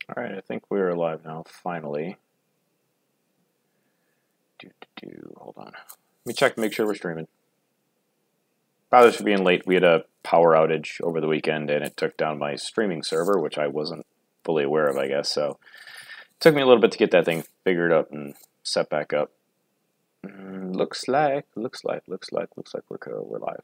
All right, I think we're live now, finally. Hold on. Let me check to make sure we're streaming. Apologies for being late. We had a power outage over the weekend, and it took down my streaming server, which I wasn't fully aware of, I guess. So it took me a little bit to get that thing figured out and set back up. Looks like we're live.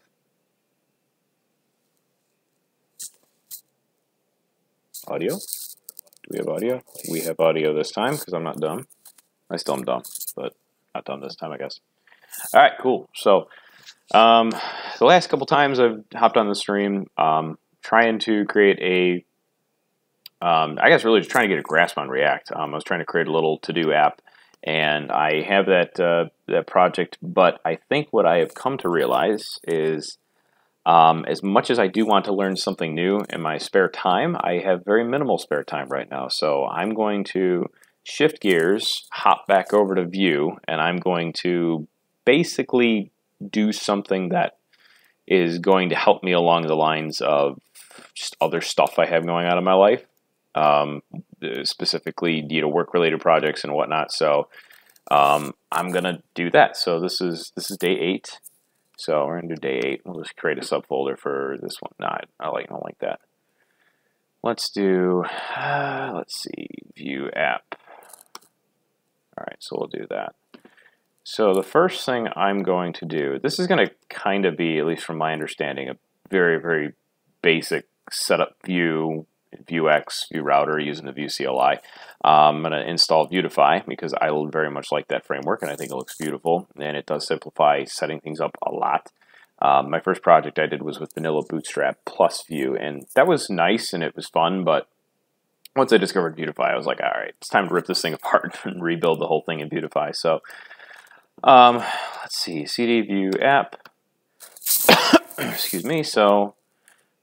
Audio? Do we have audio? We have audio this time because I'm not dumb. I still am dumb, but not dumb this time, I guess. All right, cool. So the last couple times I've hopped on the stream, trying to create a, I guess really just trying to get a grasp on React. I was trying to create a little to-do app, and I have that project. But I think what I have come to realize is, as much as I do want to learn something new in my spare time, I have very minimal spare time right now. So I'm going to shift gears, hop back over to Vue, and I'm going to basically do something that is going to help me along the lines of just other stuff I have going on in my life, specifically work-related projects and whatnot. So I'm gonna do that. So this is day 8. So we're gonna do day 8. We'll just create a subfolder for this one. No, I don't like that. Let's do let's see, Vue app. All right, so we'll do that. So the first thing I'm going to do, this is going to kind of be, at least from my understanding, a very, very basic setup Vue, Vuex, Vue router using the Vue CLI. I'm going to install Vuetify because I very much like that framework and I think it looks beautiful and it does simplify setting things up a lot. My first project I did was with Vanilla Bootstrap plus Vue, and that was nice and it was fun, but once I discovered Vuetify, I was like, all right, it's time to rip this thing apart and rebuild the whole thing in Vuetify. So let's see, cd Vue app. Excuse me. So,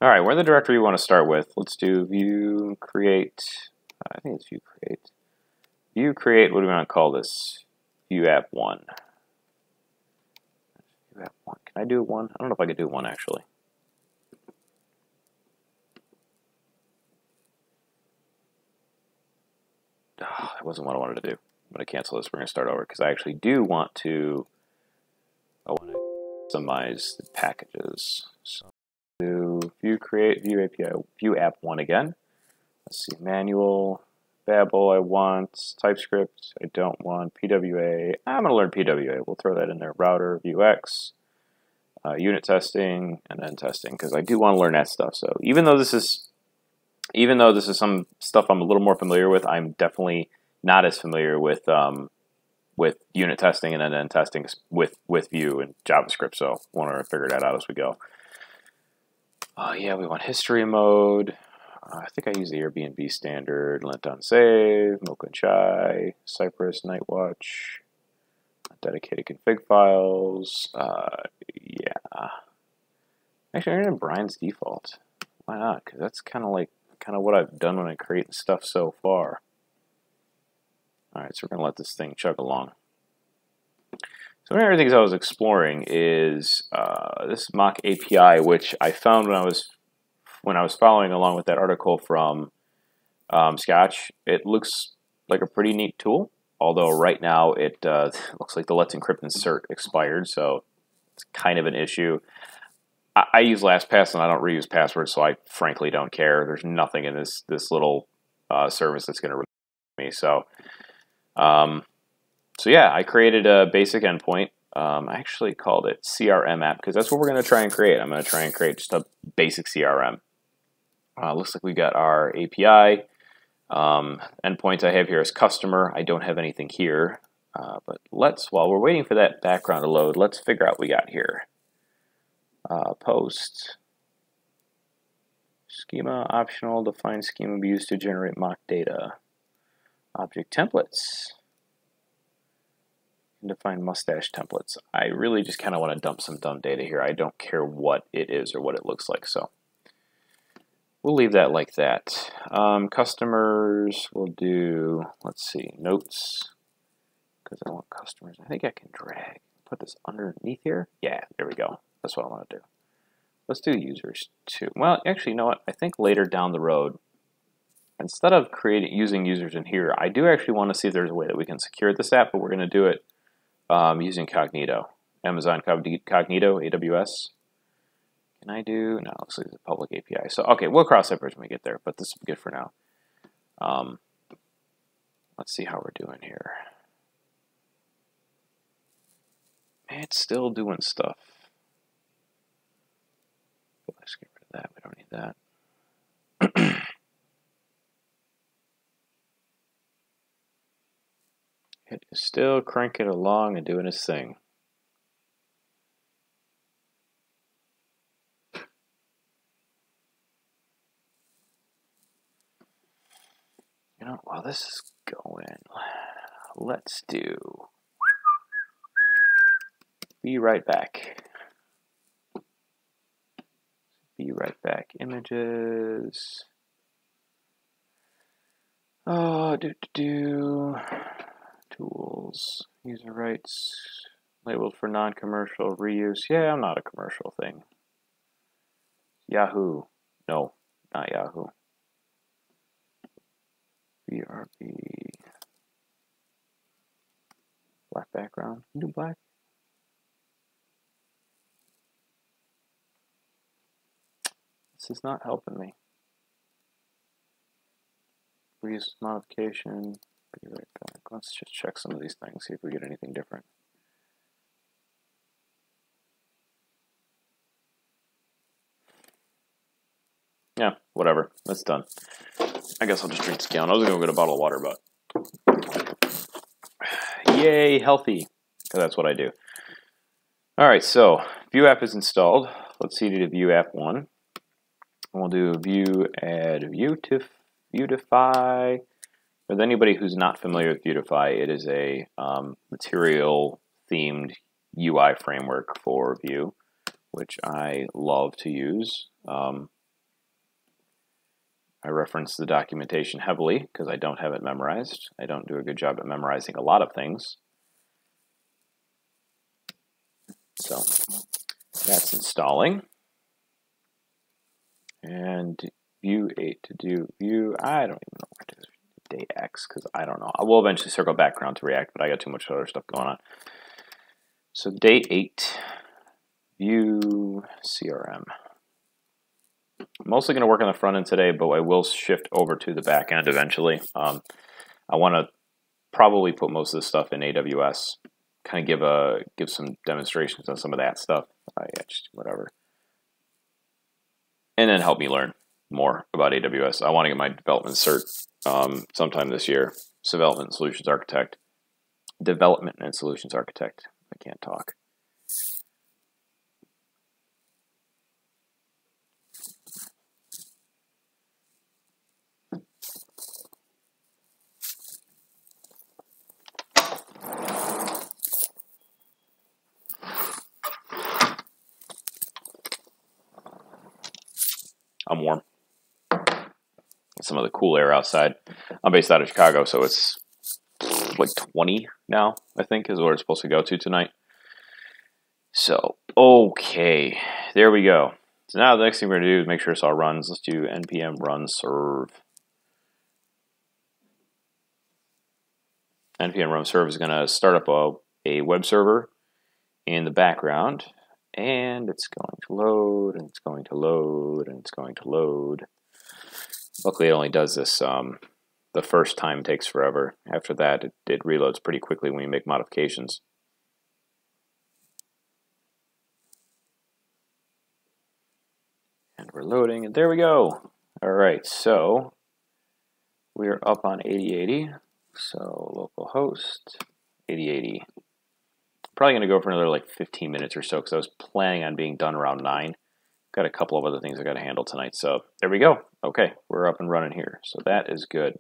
all right, where the directory you want to start with? Let's do Vue create. I think it's Vue create. Vue create. What do we want to call this? Vue app 1. Vue app 1. Can I do 1? I don't know if I could do 1 actually. Oh, that wasn't what I wanted to do. I'm going to cancel this. We're going to start over because I actually do want to. I want to customize the packages. So do Vue create, Vue API, Vue app 1 again. Let's see, manual, Babel I want, TypeScript I don't want, PWA. I'm going to learn PWA. We'll throw that in there. Router, Vuex, unit testing, and then testing because I do want to learn that stuff. So even though this is some stuff I'm a little more familiar with, I'm definitely not as familiar with unit testing and then testing with Vue and JavaScript. So I want to figure that out as we go. Yeah, we want history mode. I think I use the Airbnb standard. Lent on save, Milk and Chai, Cypress, Nightwatch, dedicated config files. Yeah. Actually, I'm going to Brian's default. Why not? Because that's kind of what I've done when I create stuff so far. All right, so we're going to let this thing chug along. So one of the things I was exploring is this mock API, which I found when I was following along with that article from Scotch. It looks like a pretty neat tool, although right now it looks like the Let's Encrypt Insert expired, so it's kind of an issue. I use LastPass and I don't reuse passwords, so I frankly don't care. There's nothing in this little service that's going to me. So yeah, I created a basic endpoint. I actually called it CRM app because that's what we're going to try and create. I'm going to try and create just a basic CRM. Looks like we got our API. Endpoint I have here is customer. I don't have anything here. But while we're waiting for that background to load, let's figure out what we got here. Post. Schema optional. Define schema be used to generate mock data. Object templates. Define mustache templates. I really just kind of want to dump some dumb data here. I don't care what it is or what it looks like, so we'll leave that like that. Customers, we'll do, let's see, notes, because I want customers. I think I can put this underneath here. Yeah, there we go. That's what I want to do. Let's do users too. Well, actually, you know what? I think later down the road, instead of using users in here, I do actually want to see if there's a way that we can secure this app, but we're going to do it using Cognito. Amazon Cognito, AWS. Can I do? No, looks like it's a public API. So, okay, we'll cross that bridge when we get there, but this is good for now. Let's see how we're doing here. It's still doing stuff. Let's get rid of that. We don't need that. It is still cranking along and doing its thing. You know, while this is going, let's do be right back. Be right back. Images. Oh, tools. User rights. Labeled for non-commercial reuse. Yeah, I'm not a commercial thing. Yahoo. No, not Yahoo. BRB. Black background. Do black. This is not helping me. Reuse modification. Be right back. Let's just check some of these things, see if we get anything different. Yeah, whatever. That's done. I guess I'll just drink this gallon. I was going to go get a bottle of water, but yay, healthy. Because that's what I do. All right, so Vue app is installed. Let's see to Vue app 1. We'll do Vue add Vuetify. With anybody who's not familiar with Vuetify, it is a material-themed UI framework for Vue, which I love to use. I reference the documentation heavily because I don't have it memorized. I don't do a good job at memorizing a lot of things. So that's installing. And Vue 8 to do Vue, I don't even know what it is. Day X, because I don't know. I will eventually circle back around to React, but I got too much other stuff going on. So day 8, Vue CRM. I'm mostly going to work on the front end today, but I will shift over to the back end eventually. I want to probably put most of this stuff in AWS, kind of give some demonstrations on some of that stuff. Just whatever. And then help me learn more about AWS. I want to get my development cert sometime this year. Development and Solutions Architect. Development and Solutions Architect. I can't talk. I'm warm. Some of the cool air outside. I'm based out of Chicago, so it's like 20 now, I think, is where it's supposed to go to tonight. So, okay, there we go. So now the next thing we're going to do is make sure this all runs. Let's do npm run serve. npm run serve is going to start up a web server in the background, and it's going to load, and it's going to load, and it's going to load. Luckily, it only does this the first time. Takes forever. After that, it reloads pretty quickly when you make modifications. And we're loading, and there we go. All right, so we are up on 8080. So localhost 8080. Probably going to go for another like 15 minutes or so because I was planning on being done around 9. Got a couple of other things I got to handle tonight. So there we go. Okay, we're up and running here. So that is good.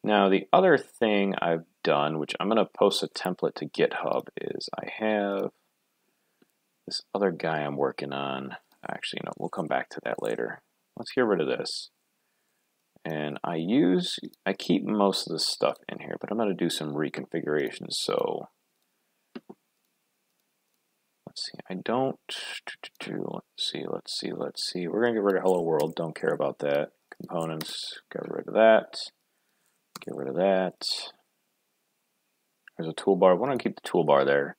Now the other thing I've done, which I'm going to post a template to GitHub, is I have this other guy I'm working on. Actually, no, we'll come back to that later. Let's get rid of this. And I keep most of this stuff in here, but I'm going to do some reconfigurations. So let's see, let's see. We're going to get rid of Hello World. Don't care about that. components, get rid of that, get rid of that. There's a toolbar. Why don't I keep the toolbar there?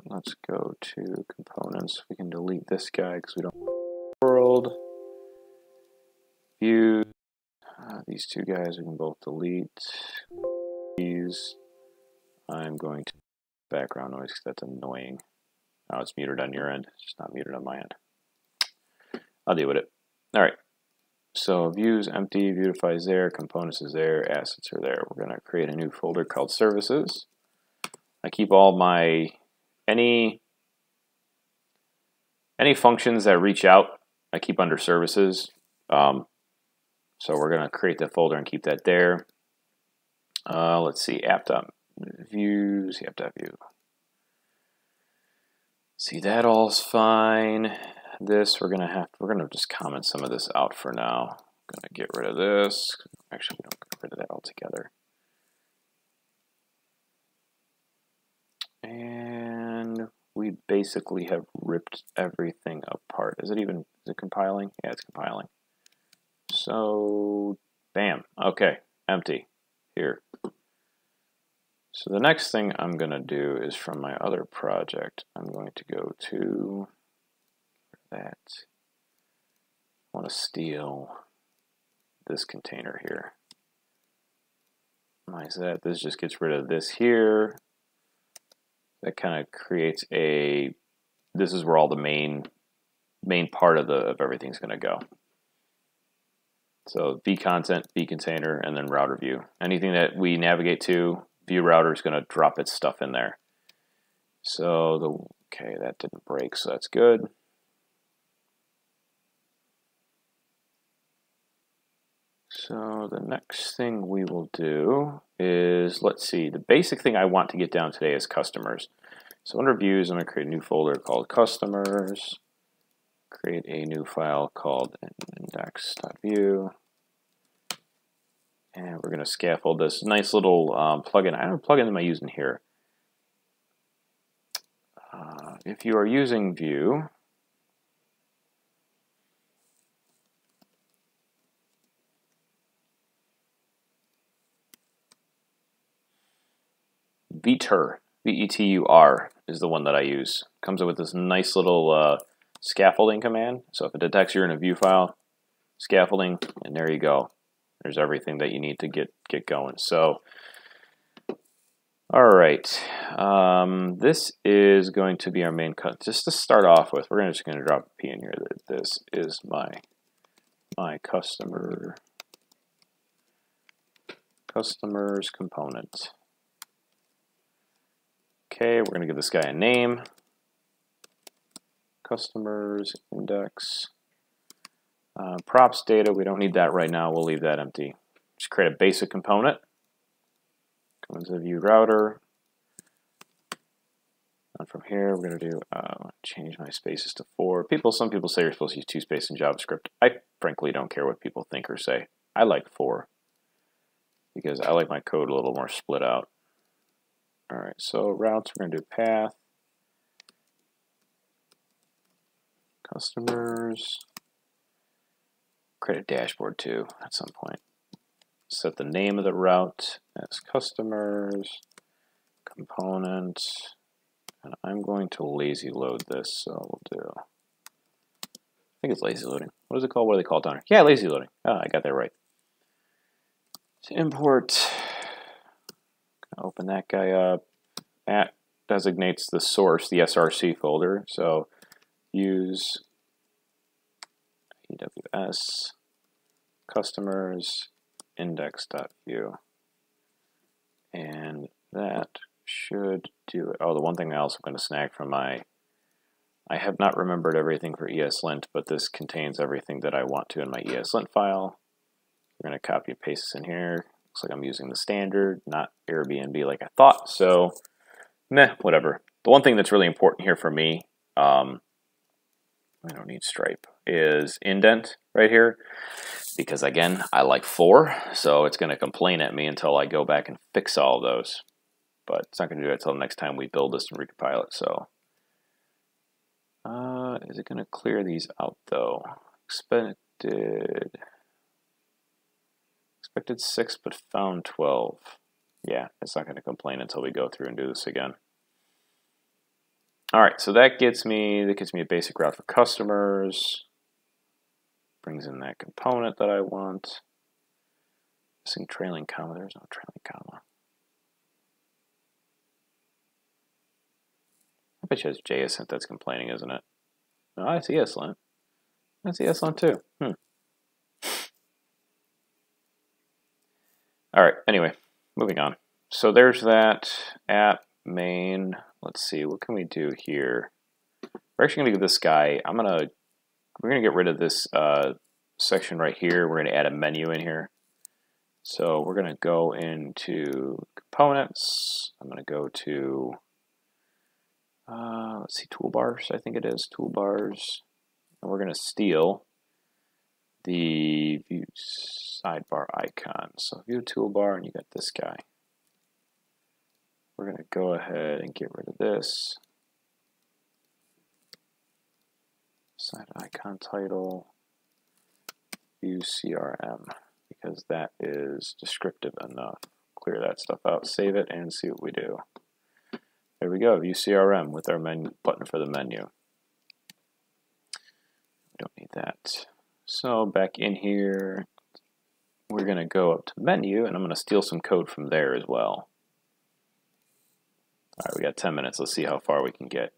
Let's go to components. We can delete this guy because we don't want world. Views. These two guys we can both delete. These. I'm going to background noise because that's annoying. Oh, it's muted on your end. It's just not muted on my end. I'll deal with it. All right. So views empty, Vuetify is there, components is there, assets are there. We're going to create a new folder called services. I keep all my any functions that reach out, I keep under services. So we're going to create that folder and keep that there. Let's see, app.views, app.view. See, that all's fine. This we're gonna just comment some of this out for now. I'm gonna get rid of this. Actually, we don't get rid of that altogether. And we basically have ripped everything apart. Is it compiling? Yeah, it's compiling. So, bam. Okay, empty. Here. So the next thing I'm going to do is from my other project, I'm going to go to that. I want to steal this container here. Why is that? This just gets rid of this here. That kind of creates a, this is where all the main part of everything's going to go. So v content, v container, and then router view. Anything that we navigate to, view router is going to drop its stuff in there. So okay, that didn't break, so that's good. So the next thing we will do is, let's see, the basic thing I want to get down today is customers. So under views, I'm going to create a new folder called customers, create a new file called index.view, and we're going to scaffold this nice little plugin. I don't know what plugin am I using here. If you are using Vue, Vetur, V-E-T-U-R is the one that I use. Comes with this nice little scaffolding command. So if it detects you're in a Vue file, scaffolding, and there you go. There's everything that you need to get going. So, all right, this is going to be our main cut. Just to start off with, we're just going to drop a P in here. That this is my customers component. Okay, we're going to give this guy a name. Customers index. Props data, we don't need that right now. We'll leave that empty. Just create a basic component. Go into the view router. And from here, we're going to do change my spaces to 4. Some people say you're supposed to use 2 spaces in JavaScript. I frankly don't care what people think or say. I like 4 because I like my code a little more split out. All right, so routes, we're going to do path, customers, create a dashboard too at some point. Set the name of the route as customers, component, and I'm going to lazy load this, so we'll do, I think it's lazy loading. What is it called? What do they call it down here? Yeah, lazy loading. Oh, I got that right. To import, open that guy up. That designates the source, the SRC folder. So use EWS customers index.view. And that should do it. Oh, the one thing else I'm going to snag from I have not remembered everything for ESLint, but this contains everything that I want to in my ESLint file. We're going to copy and paste this in here. Looks like I'm using the standard, not Airbnb like I thought, so meh, whatever. The one thing that's really important here for me, I don't need stripe, is indent right here, because again, I like 4, so it's going to complain at me until I go back and fix all of those. But it's not going to do it until next time we build this and recompile it, so. Is it going to clear these out though? expected 6 but found 12. Yeah, it's not going to complain until we go through and do this again. All right, so that gives me a basic route for customers. Brings in that component that I want. Missing trailing comma. There's no trailing comma. I bet you it's JSON that's complaining, isn't it? No, I see ESLint. I see ESLint too. All right, anyway, moving on. So there's that app main. Let's see, what can we do here? We're actually gonna give this guy, we're gonna get rid of this section right here. We're gonna add a menu in here. So we're gonna go into components. I'm gonna go to, let's see, toolbars, I think it is, toolbars. And we're gonna steal the view sidebar icon. So view toolbar, and you got this guy. We're gonna go ahead and get rid of this. Side icon title, Vue CRM, because that is descriptive enough. Clear that stuff out, save it, and see what we do. There we go, Vue CRM with our menu button for the menu. We don't need that. So back in here, we're gonna go up to menu, and I'm gonna steal some code from there as well. All right, we got 10 minutes. Let's see how far we can get.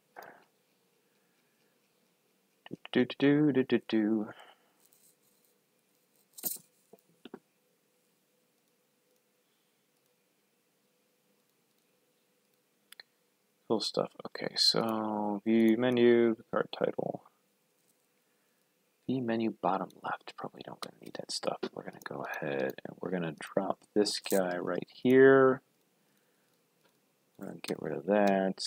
Cool stuff. Okay, so view menu, card title. View menu bottom left. Probably don't gonna need that stuff. We're gonna go ahead and we're gonna drop this guy right here. I'm gonna get rid of that.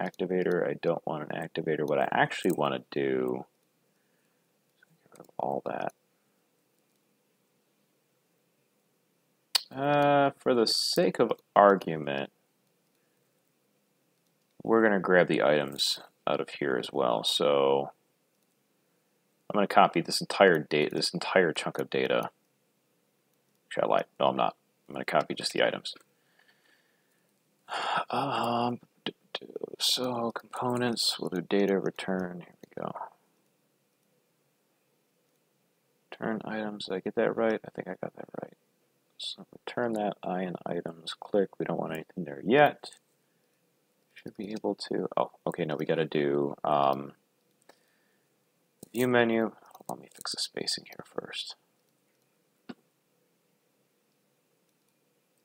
Activator, I don't want an activator. What I actually want to do is get rid of all that. For the sake of argument, we're going to grab the items out of here as well. So I'm going to copy this entire chunk of data. Actually, I lied. No, I'm not. I'm going to copy just the items. So components, we'll do data return. Here we go. Return items. Did I get that right? I think I got that right. So return that I in items. Click. We don't want anything there yet. Should be able to. Oh, okay. No, we got to do view menu. Let me fix the spacing here first.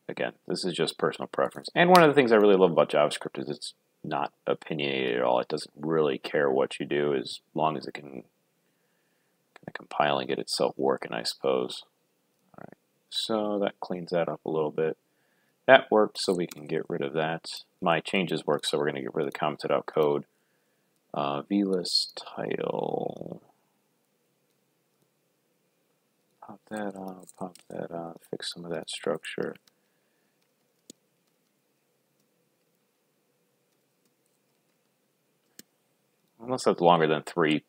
Again, this is just personal preference. And one of the things I really love about JavaScript is it's not opinionated at all. It doesn't really care what you do as long as it can kind of compile and get itself working, I suppose. All right, so that cleans that up a little bit. That worked, so we can get rid of that. My changes work, so we're going to get rid of the commented out code. VList title. Pop that on, fix some of that structure. Unless that's longer than 3. If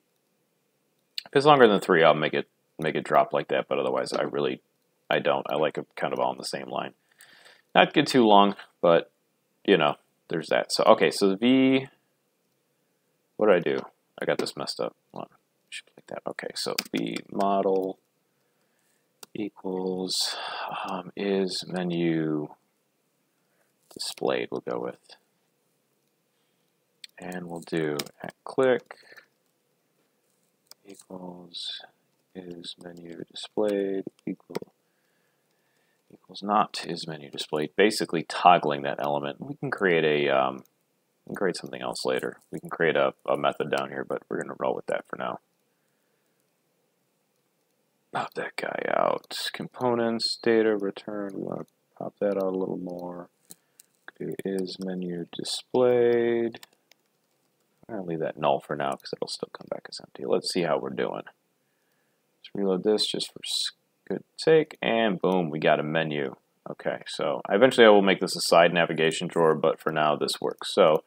it's longer than 3, I'll make it drop like that, but otherwise I don't. I like it kind of all on the same line. Not get too long, but you know, there's that. So okay, so the V, what did I do? I got this messed up. Well, should be like that. Okay, so V model equals is menu displayed, we'll go with. And we'll do at click equals is menu displayed equals not is menu displayed. Basically toggling that element. We can create something else later. We can create a method down here, but we're gonna roll with that for now. Pop that guy out. Components, data, return. We want to pop that out a little more. Okay, is menu displayed. I'm going to leave that null for now because it'll still come back as empty. Let's see how we're doing. Let's reload this just for good sake, and boom, we got a menu. Okay, so eventually I will make this a side navigation drawer, but for now this works. So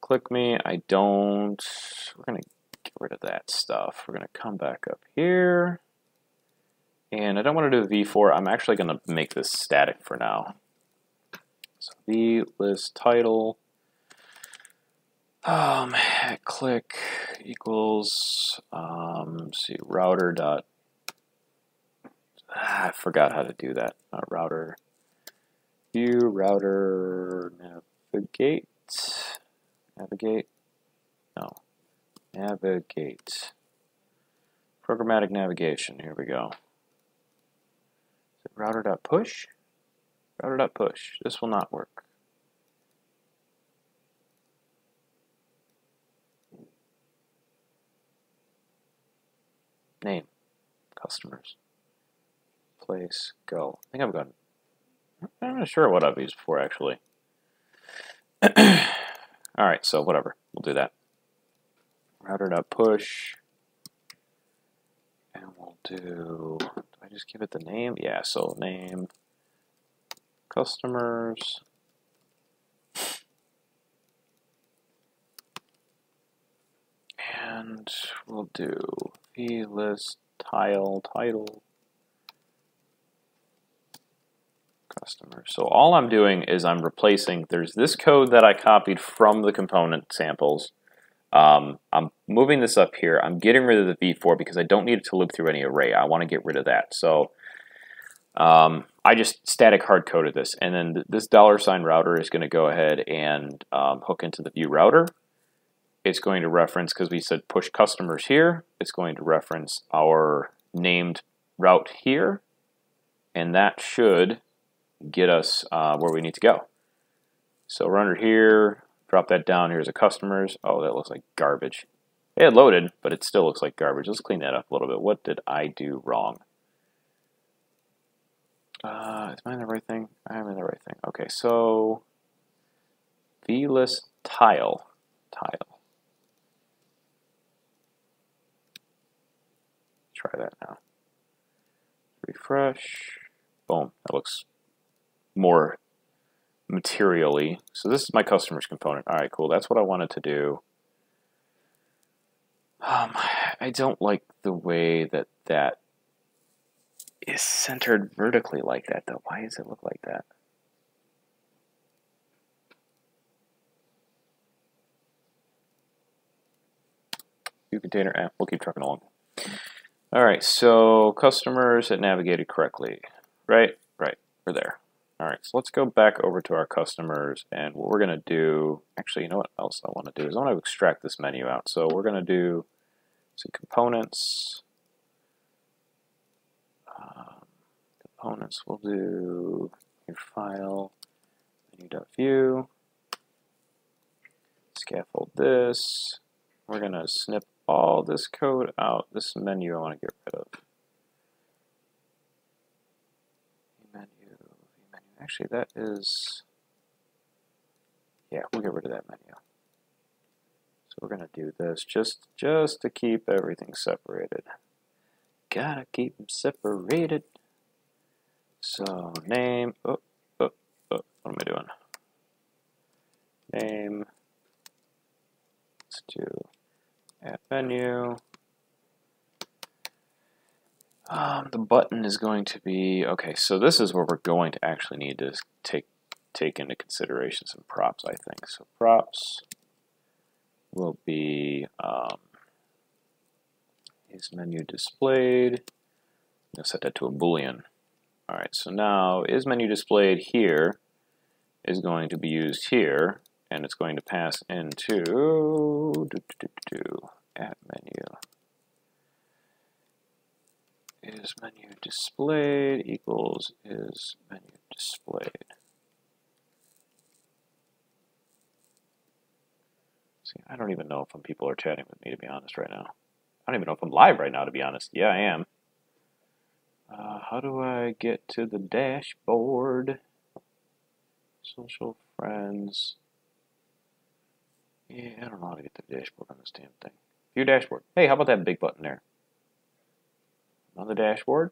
click me. We're going to rid of that stuff. We're going to come back up here. And I don't want to do a v4. I'm actually going to make this static for now. So vList title. Click equals, see, router dot, I forgot how to do that. Router, view, router, navigate, no, navigate, programmatic navigation, here we go. Is it router dot push? Router dot push, this will not work. Name, customers, place, go. I think I've got, I'm not sure what I've used before actually. Alright, so whatever, we'll do that. Router.push, and we'll do I just give it the name? Yeah, so name, customers, and we'll do vList title, customer. So all I'm doing is I'm replacing, there's this code that I copied from the component samples. I'm moving this up here. I'm getting rid of the v4 because I don't need it to loop through any array. I want to get rid of that. So I just static hard coded this. And then this $ router is going to go ahead and hook into the Vue router. It's going to reference, because we said push customers here, it's going to reference our named route here. And that should get us where we need to go. So we're under here, drop that down. Here's the customers. Oh, that looks like garbage. It had loaded, but it still looks like garbage. Let's clean that up a little bit. What did I do wrong? Is mine the right thing? I am in the right thing. Okay, so vList tile. Try that now. Refresh. Boom. That looks more materially. So this is my customers component. All right, cool. That's what I wanted to do. I don't like the way that that is centered vertically like that, though. Why does it look like that? View container, we'll keep trucking along. All right, so customers that navigated correctly, right? Right, we're there. All right, so let's go back over to our customers, and what we're gonna do, actually, you know what else I wanna do is I wanna extract this menu out. So we're gonna do some components. Components, we'll do your file, menu.view, scaffold this. We're gonna snip all this code out. This menu I want to get rid of. Menu. Actually, that is, yeah, we'll get rid of that menu. So we're gonna do this just to keep everything separated. Gotta keep them separated. So name. What am I doing? Name. Let's do add menu. The button is going to be, okay, so this is where we're going to actually need to take into consideration some props, I think. So props will be is menu displayed. I'm going to set that to a Boolean. All right, so now is menu displayed here is going to be used here, and it's going to pass into at menu. Is menu displayed equals is menu displayed. See, I don't even know if people are chatting with me, to be honest, right now. I don't even know if I'm live right now, to be honest. Yeah, I am. How do I get to the dashboard? Social friends. Yeah, I don't know how to get to the dashboard on this damn thing. View dashboard. Hey, how about that big button there? On the dashboard?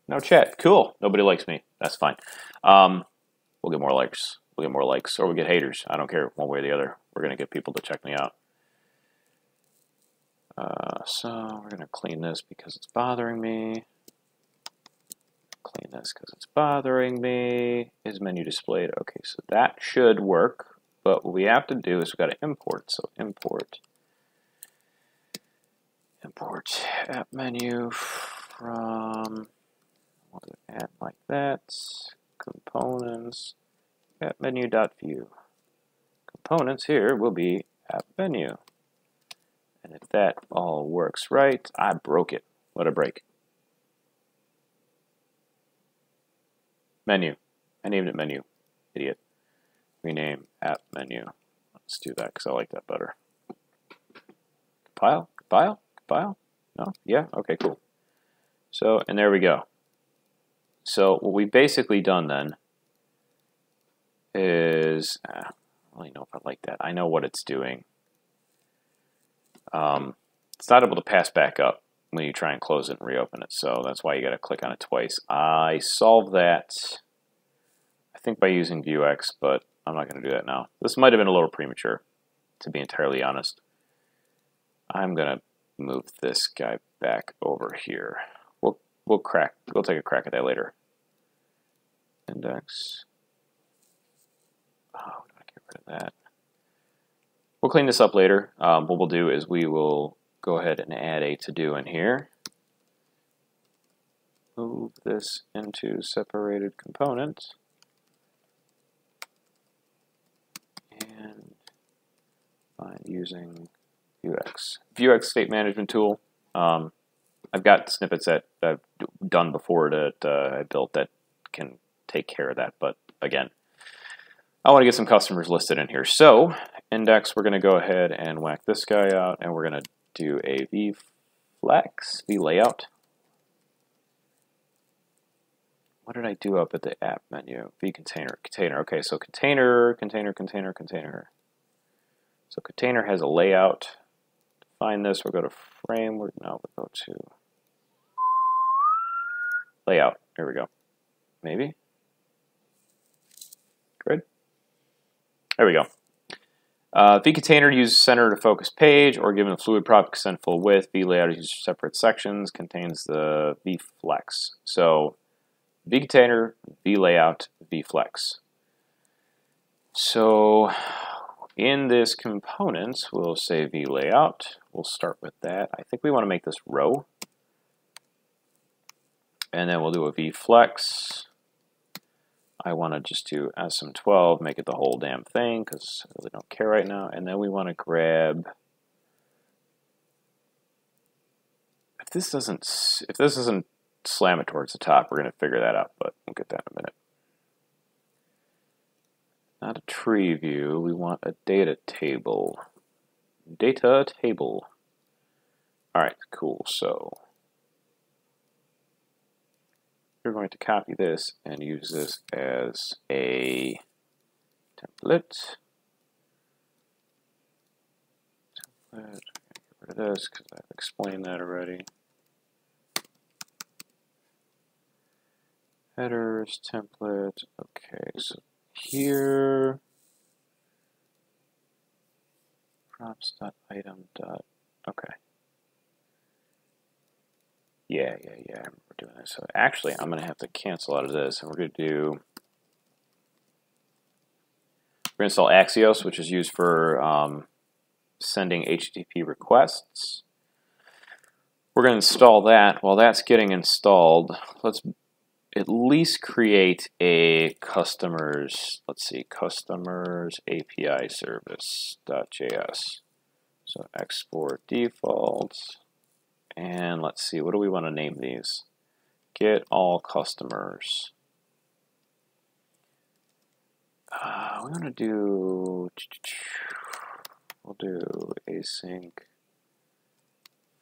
No chat. Cool. Nobody likes me. That's fine. We'll get more likes. We'll get more likes, or we'll get haters. I don't care, one way or the other. We're going to get people to check me out. So we're going to clean this because it's bothering me. Clean this because it's bothering me. Is menu displayed? Okay, so that should work. But what we have to do is we've got to import. So import app menu from add like that. Components app menu.view. Components here will be app menu. And if that all works right, I broke it. What a break. Menu. I named it menu. Idiot. Rename app menu. Let's do that because I like that better. Compile? Compile? Compile? No? Yeah? Okay, cool. So, and there we go. So what we've basically done then is, I don't really know if I like that. I know what it's doing. It's not able to pass back up when you try and close it and reopen it. So that's why you got to click on it twice. I solved that, I think, by using Vuex, but I'm not going to do that now. This might have been a little premature, to be entirely honest. I'm going to move this guy back over here. We'll take a crack at that later. Index. Oh, we gotta get rid of that. We'll clean this up later. What we'll do is we will go ahead and add a to-do in here. Move this into separated components. And I'm using Vuex. Vuex state management tool. I've got snippets that I've done before that I built that can take care of that. But again, I want to get some customers listed in here. So index, we're going to go ahead and whack this guy out, and we're going to do a vlayout. What did I do up at the app menu? Container. Okay, so container. So container has a layout. To find this, we'll go to framework. No, we'll go to layout. Here we go. Maybe. Good. There we go. vContainer uses center to focus page, or given a fluid prop, extend full width. vLayout uses separate sections, contains the vFlex. So vContainer, vLayout, vFlex. So in this component, we'll say vLayout. We'll start with that. I think we want to make this row. And then we'll do a vFlex. I want to just do SM12, make it the whole damn thing, because I really don't care right now. And then we want to grab, if this doesn't slam it towards the top, we're going to figure that out, but we'll get that in a minute. Not a tree view, we want a data table. Data table. All right, cool. So we're going to copy this and use this as a template. Get rid of this because I've explained that already. Headers, template. Okay, so here, props.item. Okay. Yeah, I remember doing this. So actually, I'm going to have to cancel out of this, and we're going to install Axios, which is used for sending HTTP requests. We're going to install that. While that's getting installed, let's at least create a customers, customers API service.js. So export defaults. And let's see, what do we want to name these? Get all customers. We're going to do, we'll do async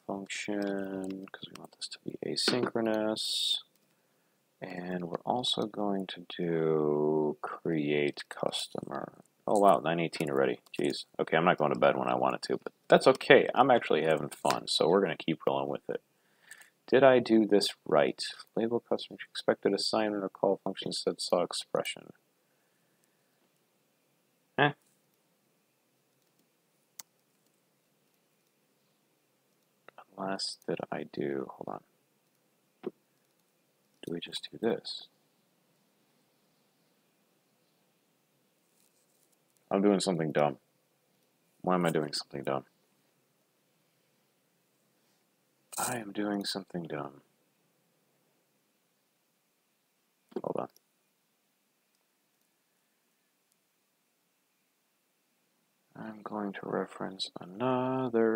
function, because we want this to be asynchronous. And we're also going to do create customer. Oh wow, 9:18 already. Jeez. Okay, I'm not going to bed when I wanted to, but that's okay. I'm actually having fun, so we're going to keep rolling with it. Did I do this right? Label customer expected assignment or call function instead saw expression. last did I do? Hold on. Do we just do this? I'm doing something dumb. Why am I doing something dumb? I am doing something dumb. Hold on. I'm going to reference another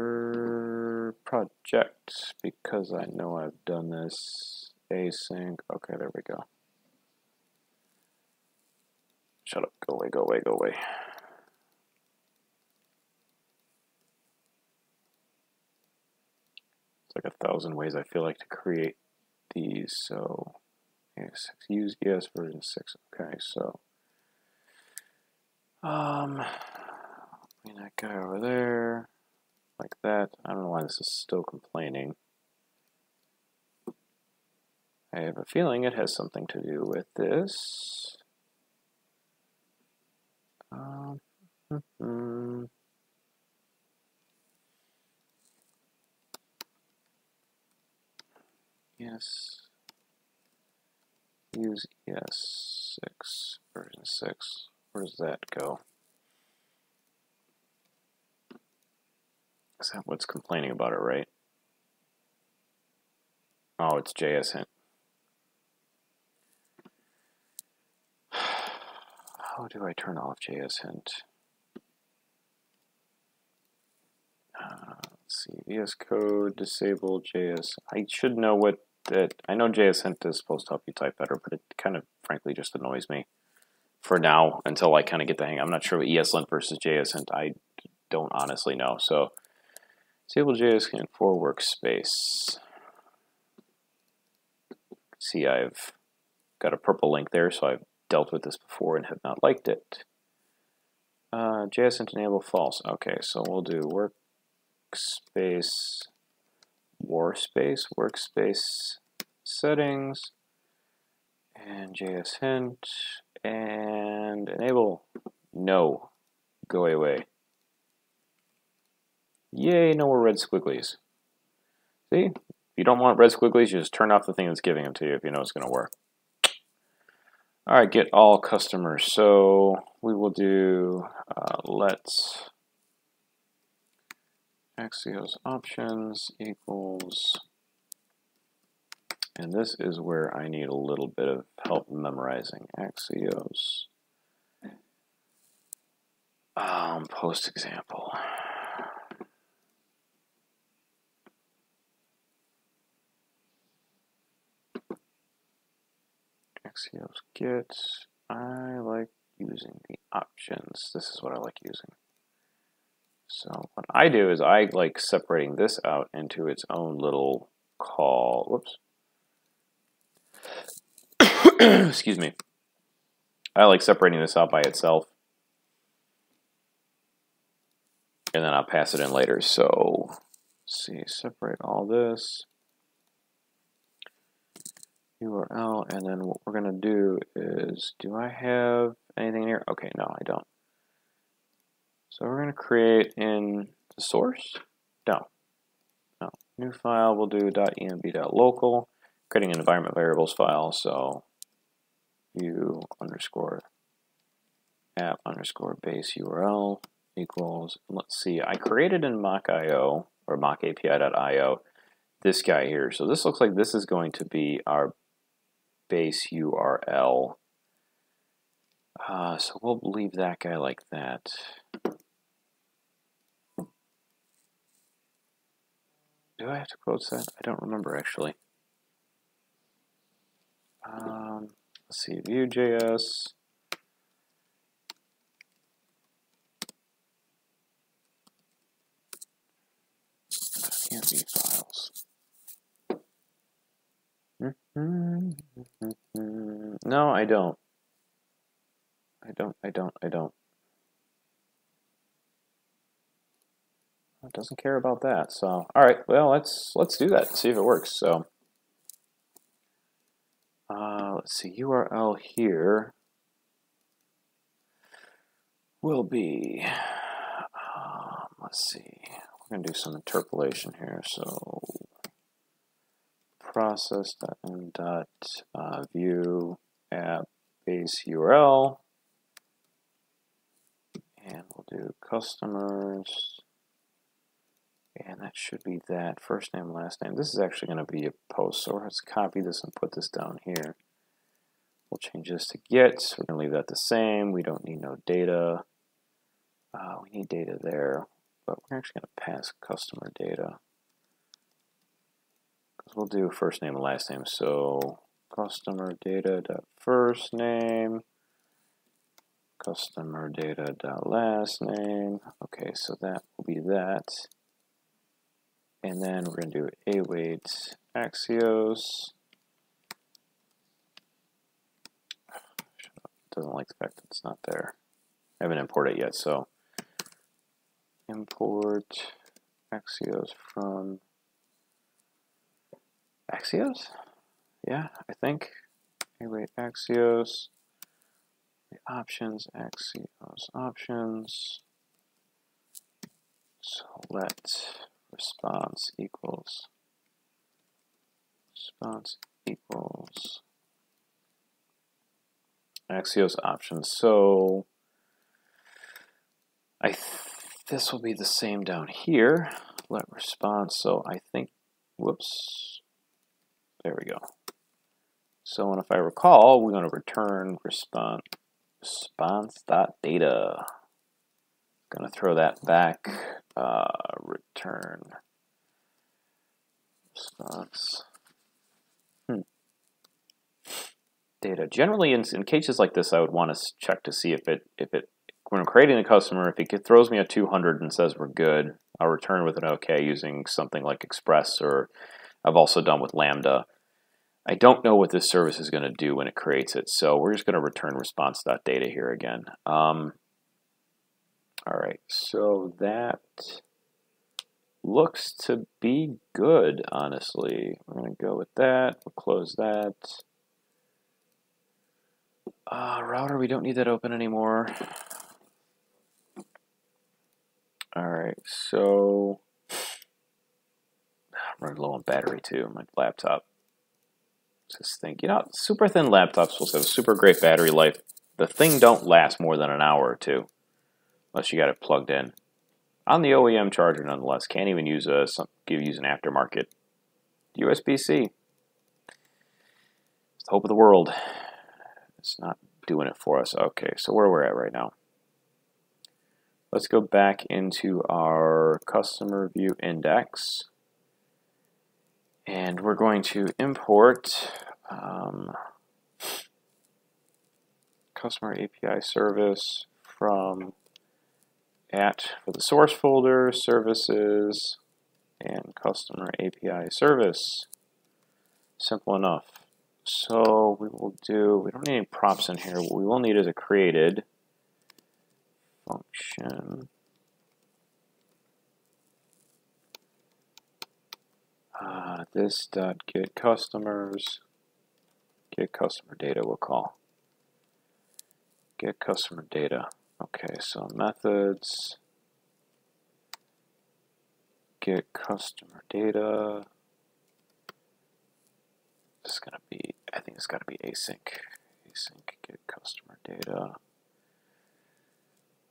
project because I know I've done this. Async. Okay, there we go. Shut up. Go away, go away, go away. It's like 1,000 ways I feel like to create these. So, use ES version 6. Okay, so that guy over there, like that. I don't know why this is still complaining. I have a feeling it has something to do with this. Yes. Use ES6, version 6. Where does that go? Is that what's complaining about it, right? Oh, it's JS hint. How do I turn off JS hint? Let's see, VS Code, disable JS. I should know what that. I know JS hint is supposed to help you type better, but it kind of, frankly, just annoys me for now until I kind of get the hang. I'm not sure what ESLint versus JS hint. I don't honestly know. So, disable JS hint for workspace. See, I've got a purple link there, so I've dealt with this before and have not liked it. JS hint enable false. Okay, so we'll do workspace settings and JS hint and enable. No, go away. Yay, no more red squigglies. See, if you don't want red squigglies, you just turn off the thing that's giving them to you if you know it's going to work. All right, get all customers. So we will do let's Axios options equals, and this is where I need a little bit of help memorizing Axios post example. Axios get. I like using the options. This is what I like using. So what I do is I like separating this out into its own little call. Whoops. Excuse me. I like separating this out by itself. And then I'll pass it in later. So let's see, separate all this. URL, and then what we're going to do is, do I have anything here? Okay, no, I don't. So we're going to create in the source? No. New file, we'll do .env.local, creating an environment variables file, so view underscore app underscore base URL equals, let's see, I created in mock.io, or mockapi.io, this guy here. So this looks like this is going to be our base URL. So we'll leave that guy like that. Do I have to quote that? I don't remember actually. Let's see, Vue.js. Can't be files. No, I don't. I don't. It doesn't care about that. So, all right. Well, let's do that and see if it works. So, let's see. URL here will be. Let's see. I'm going to do some interpolation here. So process.m.view app base URL, and we'll do customers, and that should be that first name, last name. This is actually going to be a post, so let's copy this and put this down here. We'll change this to get. We're going to leave that the same. We don't need no data. We need data there, but we're actually going to pass customer data, because we'll do first name and last name. So customer data dot first name, customer data dot last name. Okay, so that will be that. And then we're going to do await Axios. Doesn't like the fact that it's not there. I haven't imported it yet, so import Axios from Axios? Yeah, I think. Await Axios. The options, Axios options. So let response equals Axios options. So this will be the same down here. Let response. So I think, whoops, there we go. So if I recall, we're going to return response.data. Going to throw that back. Return response. Data. Generally, in cases like this, I would want to check to see if it when I'm creating a customer, if it throws me a 200 and says we're good, I'll return with an OK using something like Express, or I've also done with Lambda. I don't know what this service is going to do when it creates it, so we're just going to return response.data here again. All right, so that looks to be good, honestly. We're going to go with that. We'll close that. Router, we don't need that open anymore. All right, so I'm running low on battery too, my laptop. This thing, you know, super thin laptops supposed to have super great battery life. The thing don't last more than an hour or two, unless you got it plugged in. On the OEM charger, nonetheless, can't even use use an aftermarket USB-C. It's the hope of the world. It's not doing it for us. Okay, so where we're at right now. Let's go back into our customer view index, and we're going to import customer API service from for the source folder, services, and customer API service. Simple enough. So we don't need any props in here. What we will need is a created function. This dot get customers, get customer data we'll call. Get customer data. Okay, so methods, get customer data. This is gonna be, I think it's gotta be async. Async get customer data.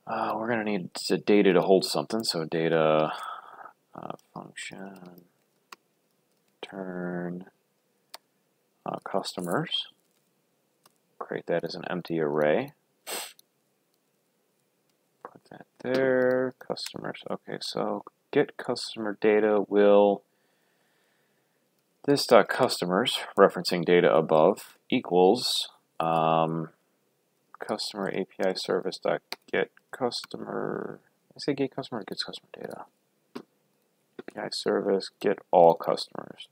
We're gonna need data to hold something, so data function turn customers. Create that as an empty array. Put that there. Customers. Okay, so get customer data will this dot customers referencing data above equals customer API service dot get customer. I say get customer or gets customer data. API service get all customers.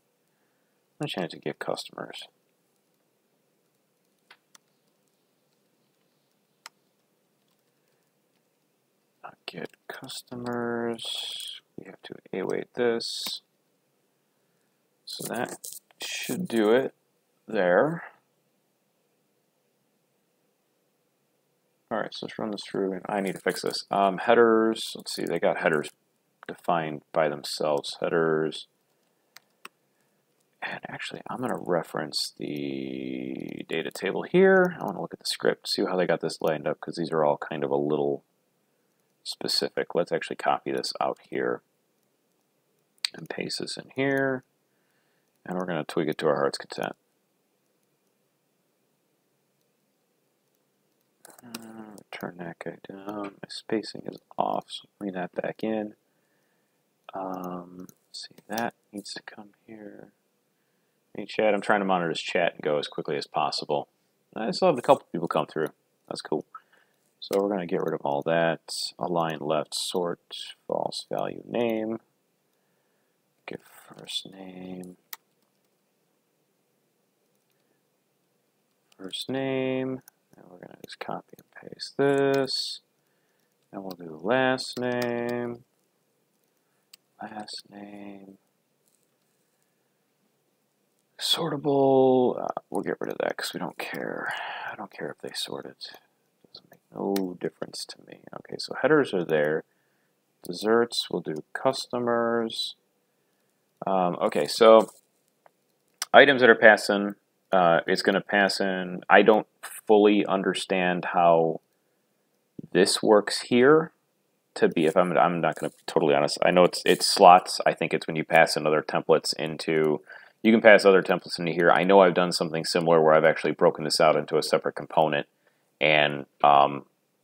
I'm going to change it to get customers. Get customers. We have to await this. So that should do it there. All right, so let's run this through, and I need to fix this. Headers, let's see, they got headers defined by themselves, headers. And actually, I'm going to reference the data table here. I want to look at the script, see how they got this lined up, because these are all kind of a little specific. Let's actually copy this out here and paste this in here. And we're going to tweak it to our heart's content. Turn that guy down. My spacing is off, so bring that back in. See, that needs to come here. Hey, chat, I'm trying to monitor this chat and go as quickly as possible. I still have a couple people come through. That's cool. So we're going to get rid of all that. Align left, sort, false value name. Give first name. First name. And we're going to just copy and paste this. And we'll do last name. Last name. Sortable. We'll get rid of that because we don't care. I don't care if they sort it. It doesn't make no difference to me. Okay, so headers are there. Desserts, we'll do customers. Okay, so items that are passing, it's going to pass in. I don't fully understand how this works here. To be, if I'm not going to be totally honest. I know it's slots. I think it's when you pass in other templates into. You can pass other templates into here. I know I've done something similar where I've actually broken this out into a separate component and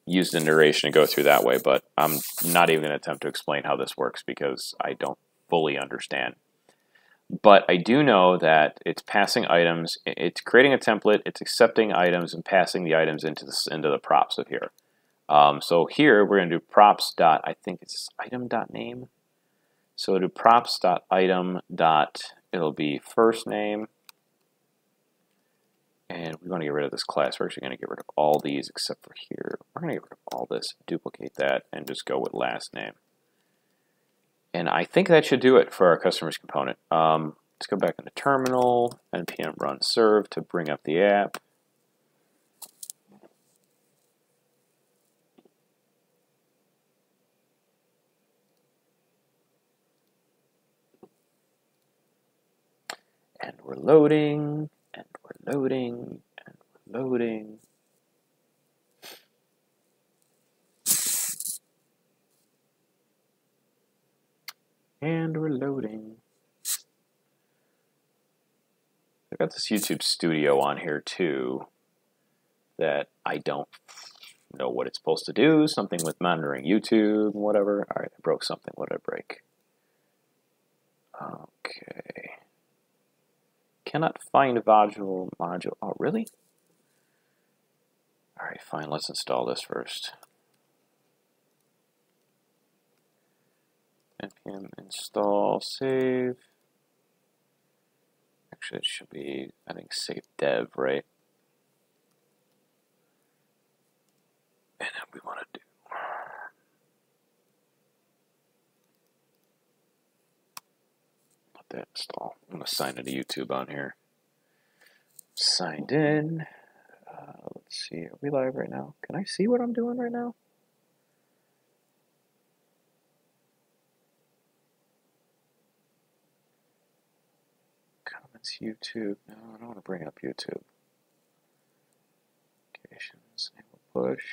used the narration to go through that way, but I'm not even going to attempt to explain how this works because I don't fully understand. But I do know that it's passing items, it's creating a template, it's accepting items and passing the items into the props of here. So here we're going to do props dot, I think it's item dot name. So we'll do props dot item dot, it'll be first name. And we want to get rid of this class. We're actually going to get rid of all these except for here. We're going to get rid of all this, duplicate that, and just go with last name. And I think that should do it for our customers component. Let's go back into terminal, npm run serve to bring up the app. And we're loading, and we're loading, and we're loading. And we're loading. I got this YouTube Studio on here too that I don't know what it's supposed to do. Something with monitoring YouTube, whatever. All right, I broke something. What did I break? Okay. Cannot find a module. Oh, really? All right, fine. Let's install this first. npm install save. Actually, it should be, I think, save dev, right? And then we want to do let that install. I'm going to sign into YouTube on here. Signed in. Let's see, are we live right now? Can I see what I'm doing right now? Comments, YouTube. No, I don't want to bring up YouTube. Notifications, enable push.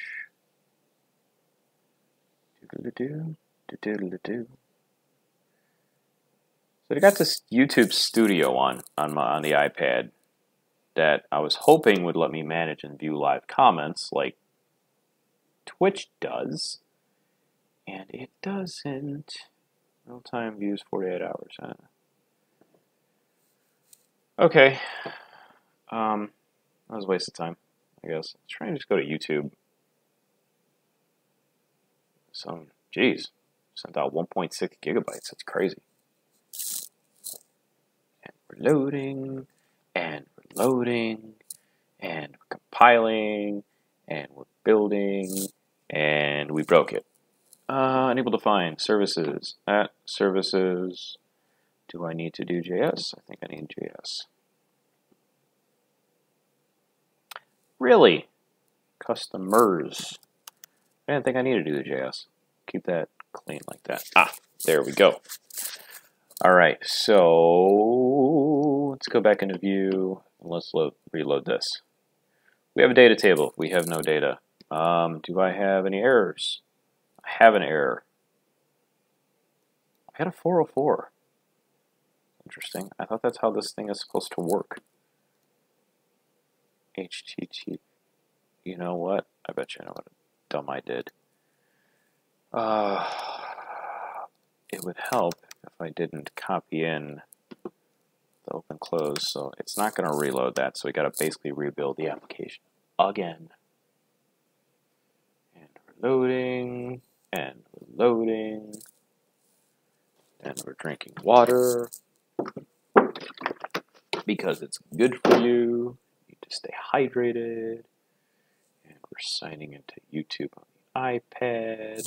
Doodle-doo, doodle-doo. So I got this YouTube Studio on the iPad that I was hoping would let me manage and view live comments like Twitch does, and it doesn't. Real-time views 48 hours. Huh? Okay. That was a waste of time, I guess. Let's try and just go to YouTube. So, geez, sent out 1.6 gigabytes. That's crazy. And we're loading, and we're loading, and we're compiling, and we're building, and we broke it. Unable to find services. At services. Do I need to do JS? I think I need JS. Really? Customers. I didn't think I needed to do the JS. Keep that clean like that. Ah, There we go. All right, so let's go back into Vue and let's reload this. We have a data table. We have no data. Do I have any errors? I have an error. I had a 404. Interesting. I thought that's how this thing is supposed to work. HTTP. You know what? I bet you know what dumb I did. It would help if I didn't copy in the open close, so it's not going to reload that, so we got to basically rebuild the application again. And we're loading, and we're loading, and we're drinking water because it's good for you. You need to stay hydrated. And we're signing into YouTube on the iPad.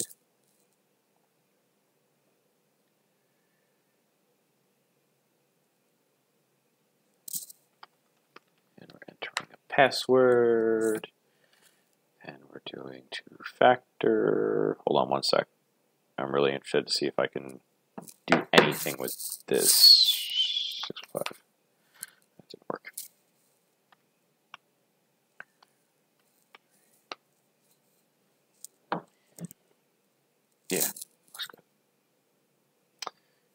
And we're entering a password. And we're doing two-factor. Hold on one sec. I'm really interested to see if I can do anything with this 6.5. That didn't work. Yeah, looks good.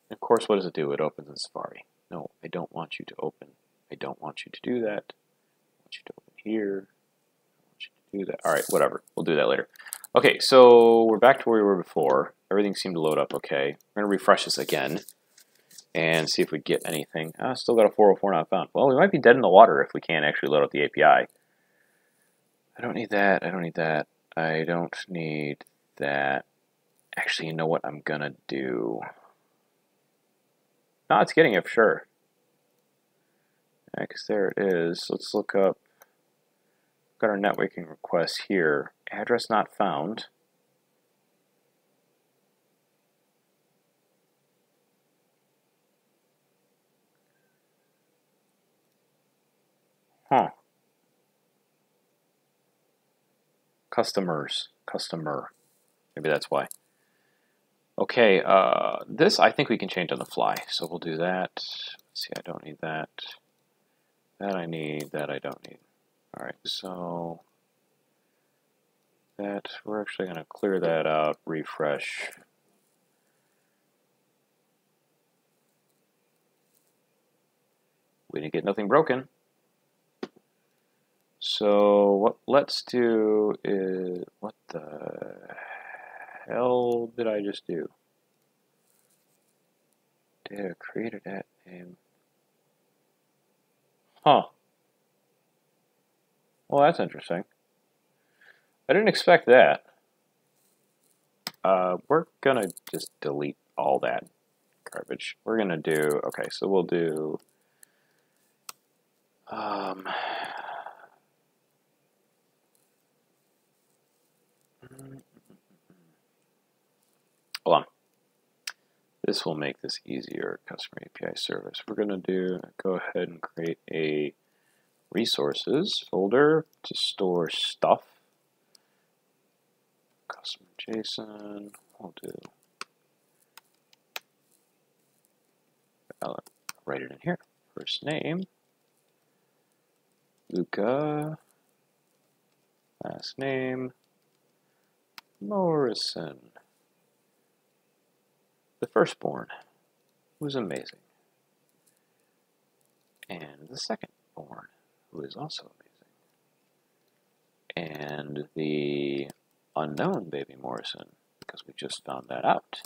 And of course, what does it do? It opens in Safari. No, I don't want you to open. I don't want you to do that. I want you to open here. I want you to do that. All right, whatever. We'll do that later. Okay, so we're back to where we were before. Everything seemed to load up okay. We're going to refresh this again and see if we get anything. Still got a 404 not found. Well, we might be dead in the water if we can't actually load up the API. I don't need that. I don't need that. I don't need that. Actually, you know what I'm going to do? No, it's getting it for sure. Because there it is. Let's look up. We've got our networking request here. Address not found. Huh. Customers. Customer. Maybe that's why. Okay, this I think we can change on the fly. So we'll do that. Let's see, I don't need that. That I need, that I don't need. All right, so that we're actually going to clear that out, refresh. We didn't get nothing broken. So what let's do is, what the hell did I just do? Data created that name. Huh. Well, that's interesting. I didn't expect that. We're gonna just delete all that garbage. We're gonna do, okay, so we'll do, hold on. This will make this easier, customer API service. We're gonna go ahead and create a resources folder to store stuff. Customer JSON, we'll do, I'll write it in here. First name, Luca, last name, Morrison. The firstborn, who is amazing. And the secondborn, who is also amazing. And the unknown baby Morrison, because we just found that out.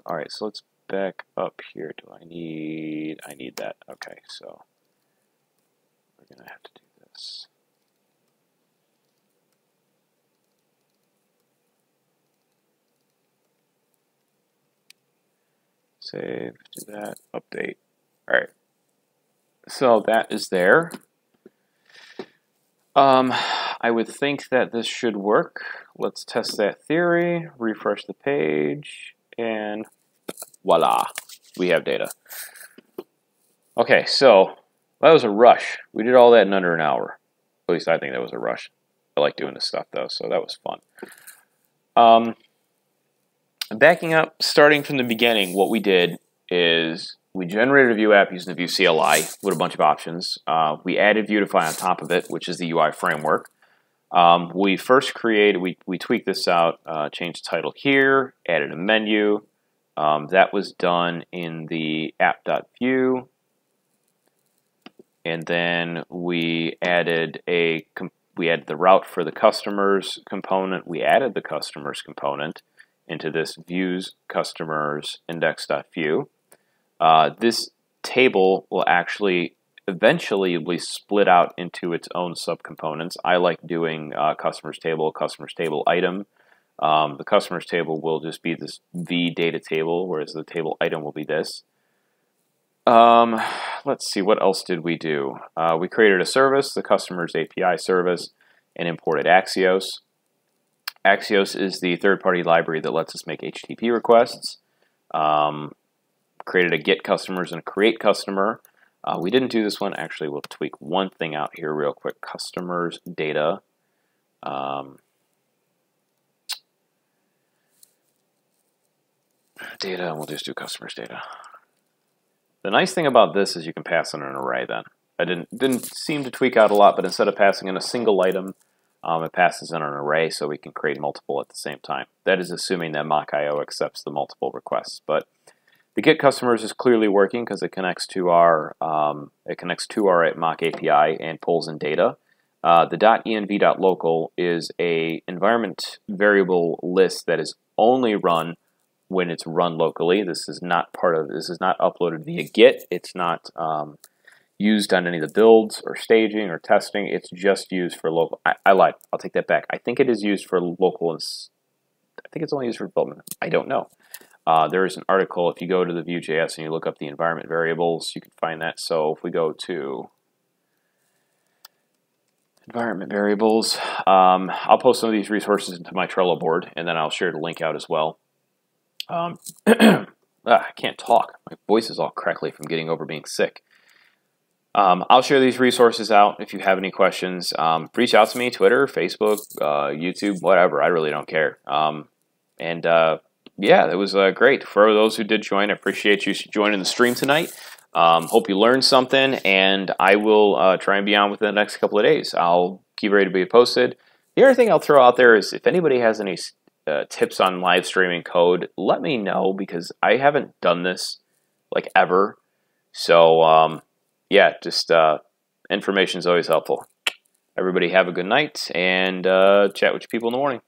Alright, so let's back up here. I need that. Okay, so we're gonna have to do this. Save, do that, update. Alright. So that is there. I would think that this should work. Let's test that theory, refresh the page, and voila, we have data. Okay, so that was a rush. We did all that in under an hour. At least I think that was a rush. I like doing this stuff though, so that was fun. backing up, starting from the beginning, what we did is we generated a Vue app using the Vue CLI with a bunch of options. We added Vuetify on top of it, which is the UI framework. We first created, we tweaked this out, changed the title here, added a menu. That was done in the app.vue. And then we added the route for the customers component. We added the customers component into this Vue's customers index.vue. This table will actually eventually be split out into its own subcomponents. I like doing customers table item. The customers table will just be this V data table, whereas the table item will be this. Let's see, what else did we do? We created a service, the customers API service, and imported Axios. Axios is the third-party library that lets us make HTTP requests. Created a get customers and a create customer. We didn't do this one. Actually, we'll tweak one thing out here real quick. Customers data. Data, and we'll just do customers data. The nice thing about this is you can pass in an array then. I didn't seem to tweak out a lot, but instead of passing in a single item, it passes in an array so we can create multiple at the same time. That is assuming that mock.io accepts the multiple requests. But the get customers is clearly working because it connects to our mock API and pulls in data. The .env.local is a environment variable list that is only run when it's run locally. This is not uploaded via Git. It's not used on any of the builds or staging or testing. It's just used for local. I lied. I'll take that back. I think it is used for local. I think it's only used for development. I don't know. There is an article. If you go to the Vue.js and you look up the environment variables, you can find that. So if we go to environment variables, I'll post some of these resources into my Trello board, and then I'll share the link out as well. I can't talk. My voice is all crackly from getting over being sick. I'll share these resources out. If you have any questions, reach out to me, Twitter, Facebook, YouTube, whatever. I really don't care. Yeah, it was great. For those who did join, I appreciate you joining the stream tonight. Hope you learned something, and I will try and be on within the next couple of days. I'll keep ready to be posted. The other thing I'll throw out there is if anybody has any tips on live streaming code, let me know, because I haven't done this like ever. So yeah, just information is always helpful. Everybody have a good night, and chat with your people in the morning.